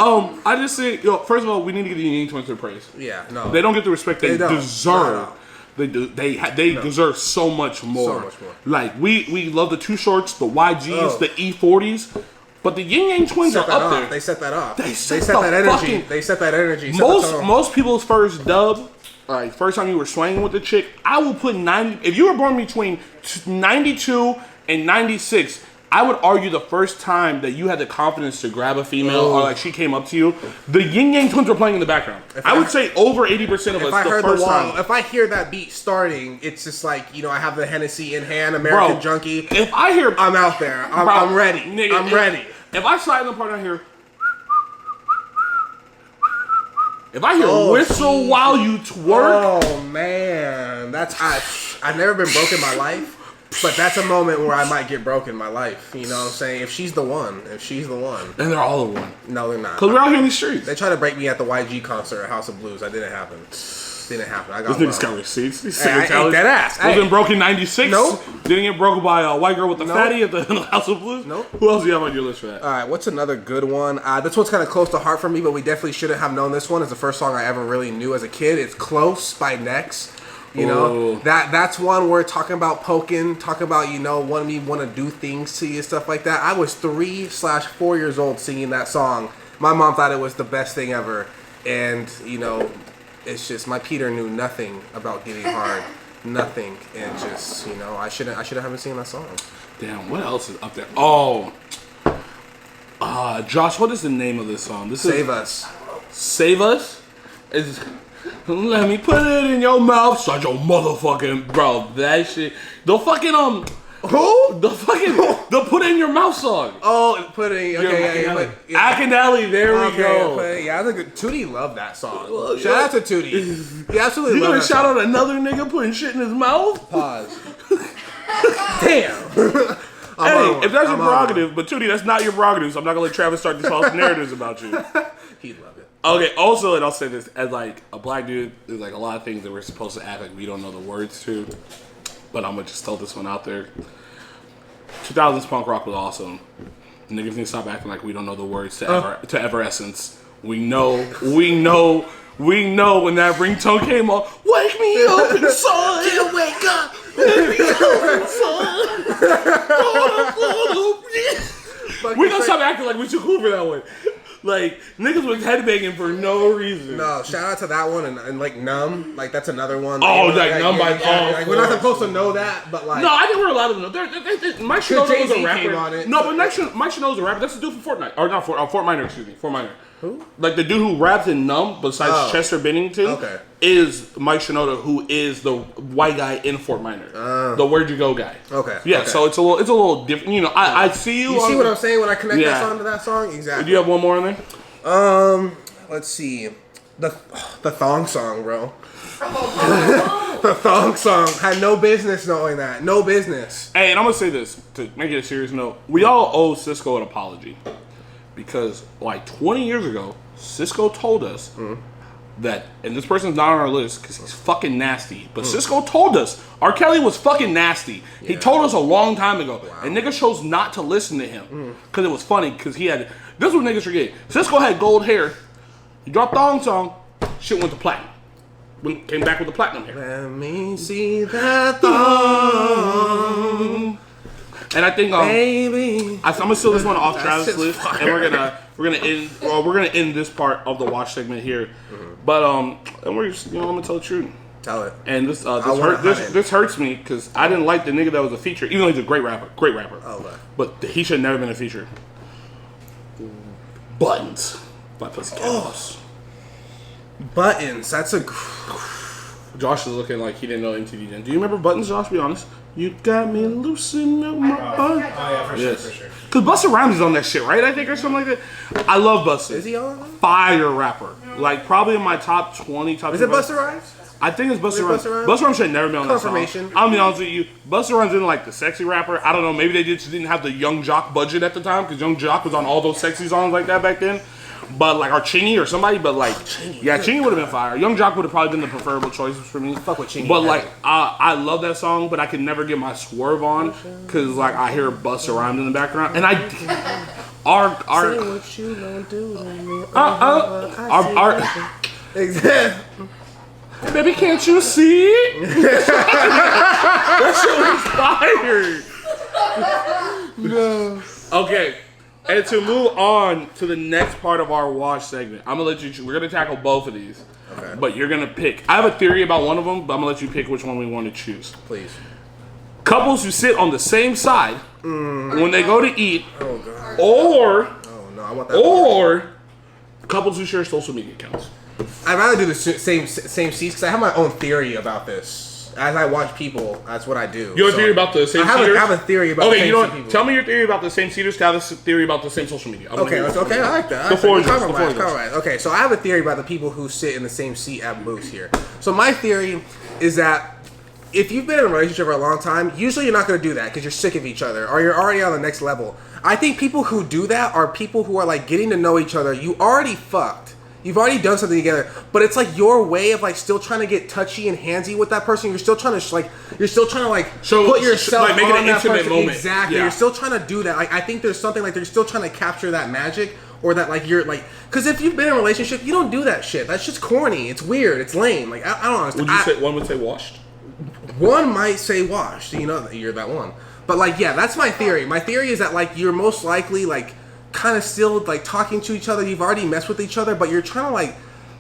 I just say, first of all, we need to give the Union Twins their praise. Yeah. No. They don't get the respect they deserve. No. They do. They deserve so much more. So much more. Like we love the two shorts, the YGs, the E40s. But the Yin Yang Twins are up there. They set that up. They set that energy. Fucking, they set that energy. Most people's first dub, like first time you were swinging with the chick, I will put 90. If you were born between 92 and 96, I would argue the first time that you had the confidence to grab a female or like she came up to you, the Yin Yang Twins were playing in the background. I would say over 80% of us the first time. If I hear that beat starting, it's just like, I have the Hennessy in hand, American Junkie. If I hear, I'm out there. I'm ready. Nigga, I'm ready. If I slide in the part down here, if I hear whistle while you twerk, oh man, I've never been broke in my life. But that's a moment where I might get broke in my life. You know what I'm saying? If she's the one. And they're all the one. No, they're not. Because we're out here in the streets. They tried to break me at the YG concert at House of Blues. That didn't happen. I got this nigga's got receipts. Hey, dead ass. Wasn't broke in 96. Nope. Didn't get broke by a white girl with a fatty at the House of Blues. Nope. Who else do you have on your list for that? All right, what's another good one? This one's kind of close to heart for me, but we definitely shouldn't have known this one. It's the first song I ever really knew as a kid. It's Close by Nex. You know, that's one where talking about poking, talking about, wanting me want to do things to you, stuff like that. I was 3/4 years old singing that song. My mom thought it was the best thing ever. And, it's just my Peter knew nothing about getting hard. Nothing. And just, I shouldn't have seen that song. Damn, what else is up there? Oh. Josh, what is the name of this song? Save Us. Save Us? Let me put it in your mouth, such your motherfucking bro. That shit. The fucking who? The put it in your mouth song. Oh, put it in. Okay, yeah. Akinelli, there we go. I think Tootie loved that song. Shout out to Tootie. He absolutely you loved gonna that shout song. out another nigga putting shit in his mouth? Pause. Damn. Hey, if that's your prerogative, but Tootie, that's not your prerogative, so I'm not gonna let Travis start these false narratives about you. He'd love it. Okay, also, and I'll say this, as like a black dude, there's like a lot of things that we're supposed to act like we don't know the words to, but I'm gonna just throw this one out there. 2000s punk rock was awesome. Niggas need to stop acting like we don't know the words to Everessence. We know when that ringtone came on. Wake me up inside. Can't wake up. Wake me up inside. We're gonna stop acting like we too cool for that one. Like, niggas was headbanging for no reason. No, shout out to that one and like Numb. Like, that's another one. Oh, like Numb by like, we're not supposed to know that, but like. No, I think we're allowed to know. Mike Shinoda was a rapper. No, but Mike Shinoda's a rapper. That's the dude from Fortnite. Or not Fort Minor, excuse me. Fort Minor. Who? Like, the dude who raps in Numb, besides Chester Bennington, is Mike Shinoda, who is the white guy in Fort Minor. The Where'd You Go guy. Okay. Yeah, so it's a little different. I see you. You see what I'm saying when I connect that song to that song? Exactly. Do you have one more in there? Let's see. The thong song, bro. The thong song had no business knowing that. No business. Hey, and I'm gonna say this to make it a serious note. We all owe Cisco an apology because, like 20 years ago, Cisco told us that, and this person's not on our list because he's fucking nasty. But Cisco told us R. Kelly was fucking nasty. Yeah. He told us a long time ago, and niggas chose not to listen to him because it was funny. Because he had this is what niggas forget. Cisco had gold hair. He dropped thong song. Shit went to platinum. Came back with the platinum hair. Let me see that thong. And I think baby, I'm gonna steal this one off Travis' list, and we're gonna end this part of the watch segment here. But and we're just, I'm gonna tell the truth. Tell it. And this hurts me because I didn't like the nigga that was a feature, even though he's a great rapper. Oh, right. But he should have never been a feature. Buttons by Pussycat Dolls. Buttons. That's a. Josh is looking like he didn't know MTV then. Do you remember Buttons, Josh? Be honest. You got me loosened up my butt. Oh yeah, for sure. Cause Busta Rhymes is on that shit, right? I think or something like that. I love Busta. Is he on? Fire rapper. Like probably in my top 20. Top. Is it Busta Rhymes? I think it's Busta Rhymes. Busta Rhymes should never been on that song. I'll be honest with you. Busta Rhymes didn't like the sexy rapper. I don't know. Maybe they just didn't have the Young Jock budget at the time because Young Jock was on all those sexy songs like that back then. But like, or Chingy or somebody, but like, Chingy would have been fire. Young Jock would have probably been the preferable choice for me. Fuck with Chingy. But like, I love that song, but I could never get my swerve on because like I hear Busta Rhymes in the background, and our say what you gonna do to me. Exactly. Baby, can't you see? That shit was fire. No. Okay. And to move on to the next part of our watch segment, I'm gonna let you. We're gonna tackle both of these, but you're gonna pick. I have a theory about one of them, but I'm gonna let you pick which one we want to choose. Please. Couples who sit on the same side when they go to eat, or I want that. Or couples who share social media accounts. I'd rather do the same seats because I have my own theory about this. As I watch people, that's what I do. You have a theory about the same seaters? I have a theory about the same people. Tell me your theory about the same seaters. I have a theory about the same social media. I like that. The floor is yours. Okay, so I have a theory about the people who sit in the same seat at booths here. So my theory is that if you've been in a relationship for a long time, usually you're not going to do that because you're sick of each other or you're already on the next level. I think people who do that are people who are like getting to know each other. You already fucked. You've already done something together, but it's like your way of like still trying to get touchy and handsy with that person. You're still trying to put yourself like, make on it an that intimate person. moment. Exactly. Yeah. You're still trying to do that. Like I think there's something like they're still trying to capture that magic or that like you're like because if you've been in a relationship, you don't do that shit. That's just corny. It's weird. It's lame. Like I don't understand. One would say washed? One might say washed. You know, you're that one. But like yeah, that's my theory. My theory is that like you're most likely like kind of still like talking to each other. You've already messed with each other, but you're trying to like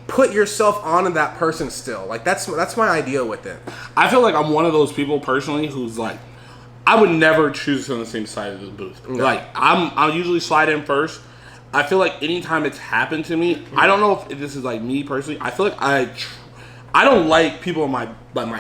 put yourself onto that person still. Like that's my idea with it. I feel like I'm one of those people personally who's like, I would never choose on the same side of the booth. No. Like I'll usually slide in first. I feel like anytime it's happened to me, I don't know if this is like me personally. I feel like I don't like people in my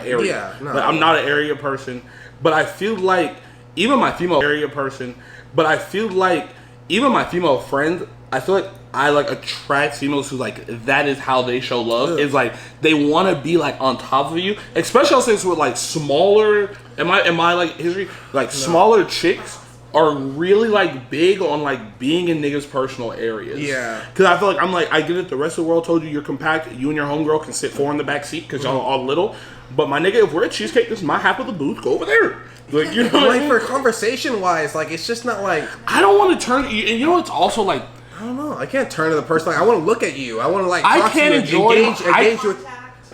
area. Yeah, no. Like, I'm not an area person, but I feel like even my female area person. But I feel like even my female friends, I feel like I like attract females who like that is how they show love. Is like they want to be like on top of you, especially I'll say this with like smaller. Am I like history? Like smaller chicks are really like big on like being in niggas' personal areas. Yeah. Because I feel like I'm like I get it. The rest of the world told you you're compact. You and your homegirl can sit four in the back seat because y'all all little. But my nigga, if we're at Cheesecake, this is my half of the booth. Go over there. Like you know, like for conversation wise, like it's just not like I don't want to turn. And you know, it's also like. I don't know. I can't turn to the person. Like, I want to look at you. I want to like. I can't engage with.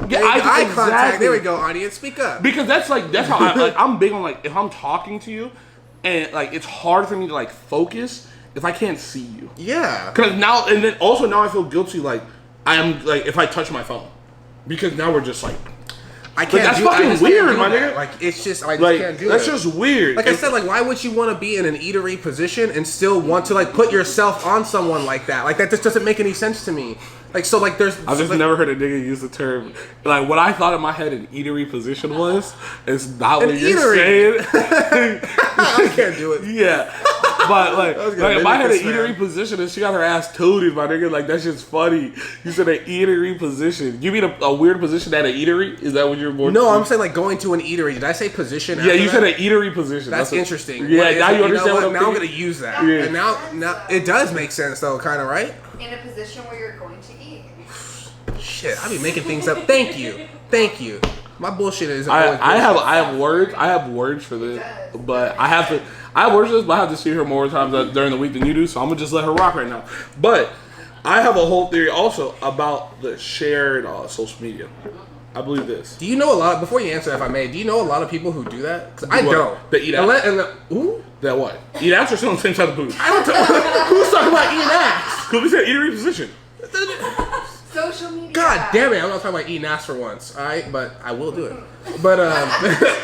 Yeah, eye contact. There we go, audience. Speak up. Because that's how I'm big on like if I'm talking to you, and like it's hard for me to like focus if I can't see you. Yeah. Because now and then also now I feel guilty like I am like if I touch my phone, because now we're just like. I can't. That's fucking weird, my nigga. Like it's just I just like, can't do that's it. just weird. Like I said, like why would you want to be in an eatery position and still want to like put yourself on someone like that? Like that just doesn't make any sense to me. Like so, like there's. I've just like, never heard a nigga use the term. Like what I thought in my head an eatery position was is not what you're saying. I can't do it. Yeah, But like if I had an man. eatery position and she got her ass tooted, my nigga, like that shit's funny. You said an eatery position. You mean a weird position at an eatery? Is that what you're more? No, I'm saying like going to an eatery. Did I say position? Yeah, you said an eatery position. That's interesting. Yeah, now you understand what I'm Now I'm thinking? gonna use that. Yeah. And now it does make sense though, kind of, right? In a position where you're going to eat. Shit, I be making things up. Thank you. My bullshit is. I have words for this, but I have words for this, but I have to see her more times during the week than you do, so I'm gonna just let her rock right now. But I have a whole theory also about the shared social media. I believe this. Do you know a lot? Before you answer, if I may, do you know a lot of people who do that? 'Cause I don't. That eat ass. Who? That what? Eat ass or still on the same side of the booth? I don't. Who's talking about eating ass? Because we said eatery position. Social media. God damn it! I'm not talking about eating ass for once. All right, but I will do it. But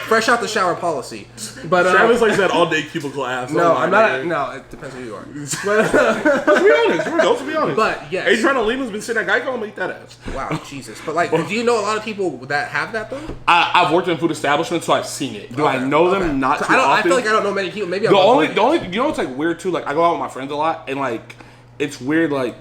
fresh out the shower policy. But Travis likes that all day cubicle ass. No, I'm not. No, it depends who you are. But Let's be honest. We're adults, to be honest. But yes. Adriana Lima's been sitting at Geico. I'm gonna eat that ass. Wow, Jesus. But like, do you know a lot of people that have that though? I've worked in food establishments, so I've seen it. Do I know them? Not too I often. feel like I don't know many people. Maybe The only, you know, it's like weird too. Like I go out with my friends a lot, and like it's weird. Like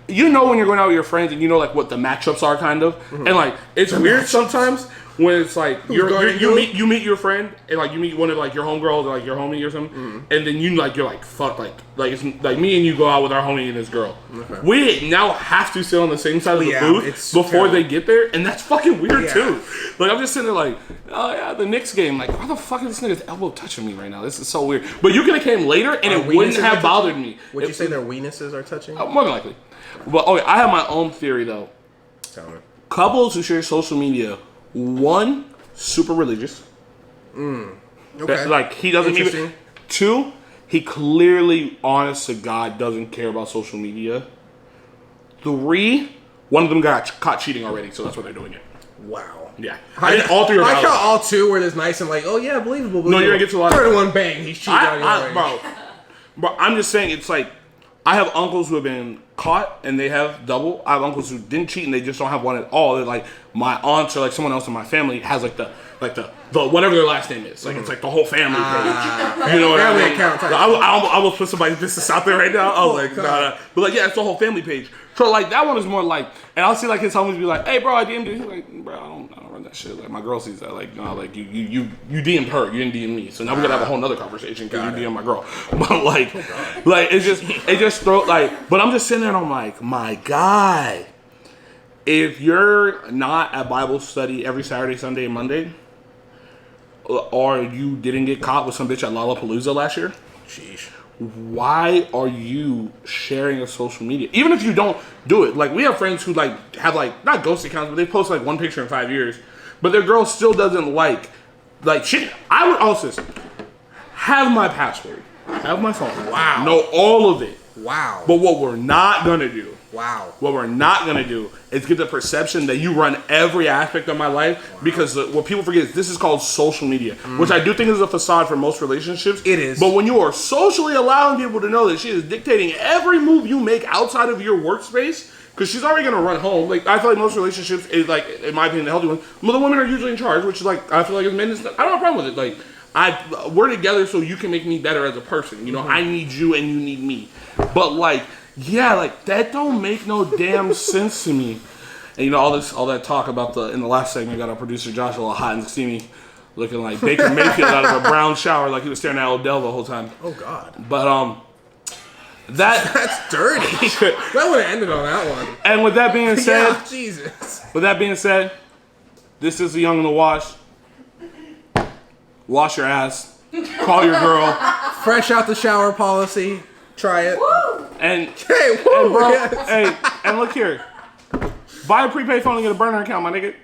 you know when you're going out with your friends, and you know like what the matchups are, kind of, and like it's weird sometimes when it's like you meet your friend, and like you meet one of like your homegirls or like your homie or something, and then you're like fuck like it's like me and you go out with our homie and his girl. Okay. We now have to sit on the same side of the booth before they get there, and that's fucking weird too. Like I'm just sitting there like, oh yeah, the Knicks game. Like why the fuck is this nigga's elbow touching me right now? This is so weird. But you could have came later, and it wouldn't have bothered me. Would you say their weenuses are touching? More than likely. But okay, I have my own theory though. Tell me. Couples who share social media, one, super religious. Okay. Like he doesn't even. Two, he clearly, honest to God, doesn't care about social media. Three, one of them got caught cheating already, so that's why they're doing it. Wow. Yeah. I think all three are I valid. count all two where it's nice and like, oh yeah, believable. No, you're gonna get to a lot. Third one, bang, he's cheating on you already. Bro, I'm just saying, it's like I have uncles who have been caught and they have double. I have uncles who didn't cheat and they just don't have one at all. They're like my aunts or like someone else in my family has like the whatever their last name is. Like it's like the whole family page. You know what I mean? Account type. I almost put somebody's business out there right now. I was like, nah. But like, yeah, it's the whole family page. So like that one is more like, and I'll see like his homies be like, hey bro, I DM'd you. He's like, bro, I don't run that shit. Like my girl sees that. Like, no, like you DM'd her, you didn't DM me. So now we gotta have a whole nother conversation because you DM'd my girl. But like it just throw like. But I'm just sitting there and I'm like, my guy, if you're not at Bible study every Saturday, Sunday, and Monday, or you didn't get caught with some bitch at Lollapalooza last year, sheesh. Why are you sharing a social media? Even if you don't do it. Like, we have friends who, like, have, like, not ghost accounts, but they post, like, one picture in 5 years. But their girl still doesn't like, shit. I would also have my password. Have my phone. Wow. Know all of it. Wow. But what we're not going to do. Wow. What we're not going to do is get the perception that you run every aspect of my life, because what people forget is this is called social media, which I do think is a facade for most relationships. It is. But when you are socially allowing people to know that she is dictating every move you make outside of your workspace, because she's already going to run home. Like, I feel like most relationships is, like, in my opinion, the healthy ones, well, the women are usually in charge, which is like, I feel like as men, I don't have a problem with it. Like, we're together so you can make me better as a person. You know, I need you and you need me. But like, yeah, like that don't make no damn sense to me. And you know, all that talk about in the last segment, got our producer Josh all hot and steamy, looking like Baker Mayfield out of a brown shower, like he was staring at Odell the whole time. Oh God. But that's dirty. That would have ended on that one. And with that being said, yeah, Jesus. With that being said, this is the Young and the Wash. Wash your ass. Call your girl. Fresh out the shower policy. Try it. Woo! And hey, woo, and bro, yes. hey, and look here. Buy a prepaid phone and get a burner account, my nigga.